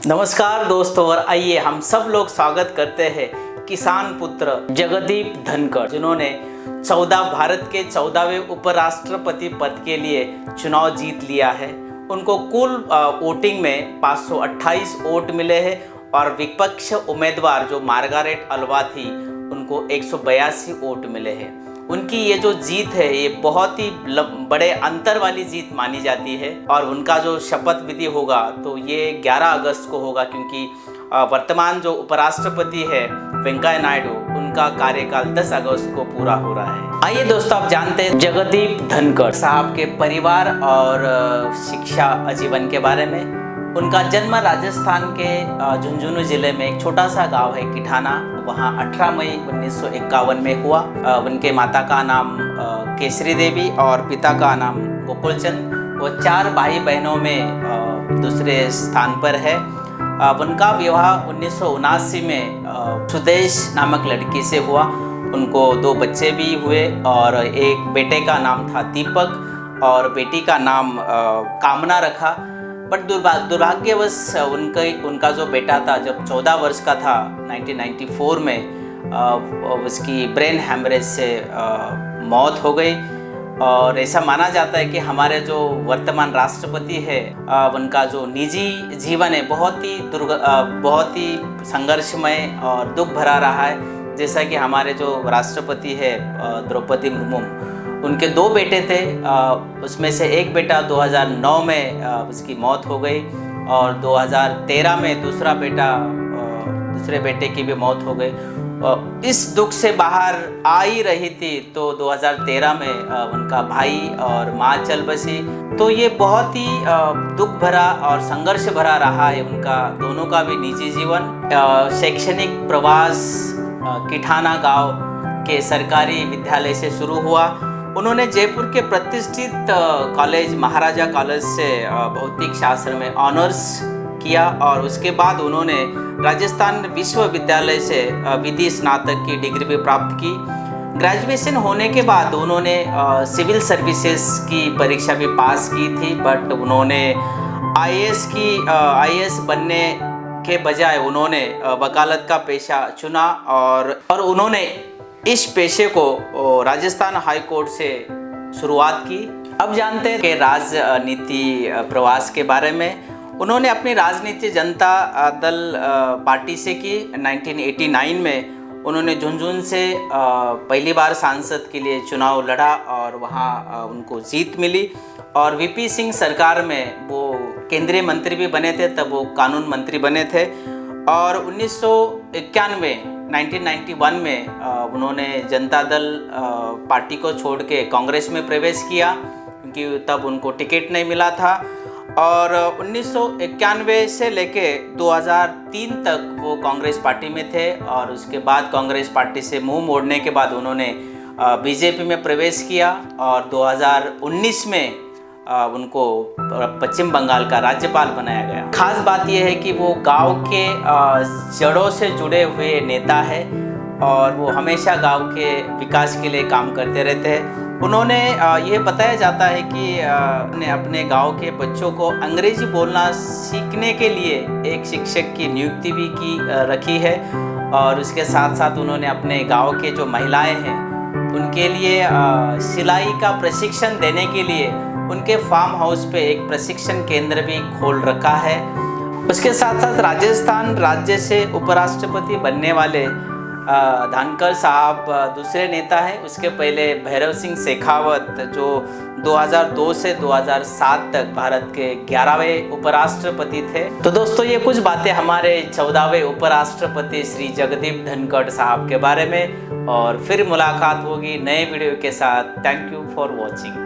नमस्कार दोस्तों, और आइए हम सब लोग स्वागत करते हैं किसान पुत्र जगदीप धनखड़, जिन्होंने भारत के 14वें उपराष्ट्रपति पद के लिए चुनाव जीत लिया है। उनको कुल वोटिंग में 528 वोट मिले हैं और विपक्ष उम्मीदवार जो मार्गारेट अलवा थी उनको 182 वोट मिले हैं। उनकी ये जो जीत है ये बहुत ही बड़े अंतर वाली जीत मानी जाती है और उनका जो शपथ विधि होगा तो ये 11 अगस्त को होगा, क्योंकि वर्तमान जो उपराष्ट्रपति है वेंकैया नायडू, उनका कार्यकाल 10 अगस्त को पूरा हो रहा है। आइए दोस्तों, आप जानते हैं जगदीप धनखड़ साहब के परिवार और शिक्षा आजीवन के बारे में। उनका जन्म राजस्थान के झुंझुनू जिले में एक छोटा सा गांव है किठाना, वहाँ 18 मई 1951 में हुआ। उनके माता का नाम केसरी देवी और पिता का नाम गोकुलचंद। वो 4 भाई बहनों में दूसरे स्थान पर है। उनका विवाह 1979 में सुदेश नामक लड़की से हुआ। उनको 2 बच्चे भी हुए और एक बेटे का नाम था दीपक और बेटी का नाम कामना रखा। बट दुर्भाग्यवश उनका जो बेटा था, जब 14 वर्ष का था 1994 में उसकी ब्रेन हैमरेज से मौत हो गई। और ऐसा माना जाता है कि हमारे जो वर्तमान राष्ट्रपति है उनका जो निजी जीवन है बहुत ही संघर्षमय और दुख भरा रहा है। जैसा कि हमारे जो राष्ट्रपति है द्रौपदी मुर्मू, उनके 2 बेटे थे, उसमें से एक बेटा 2009 में उसकी मौत हो गई और 2013 में दूसरे बेटे की भी मौत हो गई। इस दुख से बाहर आ ही रही थी तो 2013 में उनका भाई और माँ चल बसी। तो ये बहुत ही दुख भरा और संघर्ष भरा रहा है उनका दोनों का भी निजी जीवन। शैक्षणिक प्रवास किठाना गांव के सरकारी विद्यालय से शुरू हुआ। उन्होंने जयपुर के प्रतिष्ठित कॉलेज महाराजा कॉलेज से भौतिक शास्त्र में ऑनर्स किया और उसके बाद उन्होंने राजस्थान विश्वविद्यालय से विधि स्नातक की डिग्री भी प्राप्त की। ग्रेजुएशन होने के बाद उन्होंने सिविल सर्विसेज की परीक्षा भी पास की थी, बट उन्होंने आईएएस बनने के बजाय उन्होंने वकालत का पेशा चुना और उन्होंने इस पेशे को राजस्थान हाई कोर्ट से शुरुआत की। अब जानते हैं कि राजनीति प्रवास के बारे में। उन्होंने अपनी राजनीति जनता दल पार्टी से की। 1989 में उन्होंने झुंझुनू से पहली बार सांसद के लिए चुनाव लड़ा और वहाँ उनको जीत मिली और वीपी सिंह सरकार में वो केंद्रीय मंत्री भी बने थे, तब वो कानून मंत्री बने थे। और 1991 में उन्होंने जनता दल पार्टी को छोड़ के कांग्रेस में प्रवेश किया, क्योंकि तब उनको टिकट नहीं मिला था। और 1991 से लेके 2003 तक वो कांग्रेस पार्टी में थे और उसके बाद कांग्रेस पार्टी से मुंह मोड़ने के बाद उन्होंने बीजेपी में प्रवेश किया और 2019 में उनको पश्चिम बंगाल का राज्यपाल बनाया गया। खास बात यह है कि वो गांव के जड़ों से जुड़े हुए नेता है और वो हमेशा गांव के विकास के लिए काम करते रहते हैं। उन्होंने यह बताया जाता है कि अपने गांव के बच्चों को अंग्रेजी बोलना सीखने के लिए एक शिक्षक की नियुक्ति भी रखी है और उसके साथ साथ उन्होंने अपने गांव के जो महिलाएं हैं उनके लिए सिलाई का प्रशिक्षण देने के लिए उनके फार्म हाउस पे एक प्रशिक्षण केंद्र भी खोल रखा है। उसके साथ साथ राजस्थान राज्य से उपराष्ट्रपति बनने वाले धनखड़ साहब दूसरे नेता हैं। उसके पहले भैरव सिंह शेखावत, जो 2002 से 2007 तक भारत के 11वें उपराष्ट्रपति थे। तो दोस्तों, ये कुछ बातें हमारे 14वें उपराष्ट्रपति श्री जगदीप धनखड़ साहब के बारे में, और फिर मुलाकात होगी नए वीडियो के साथ। Thank you for watching.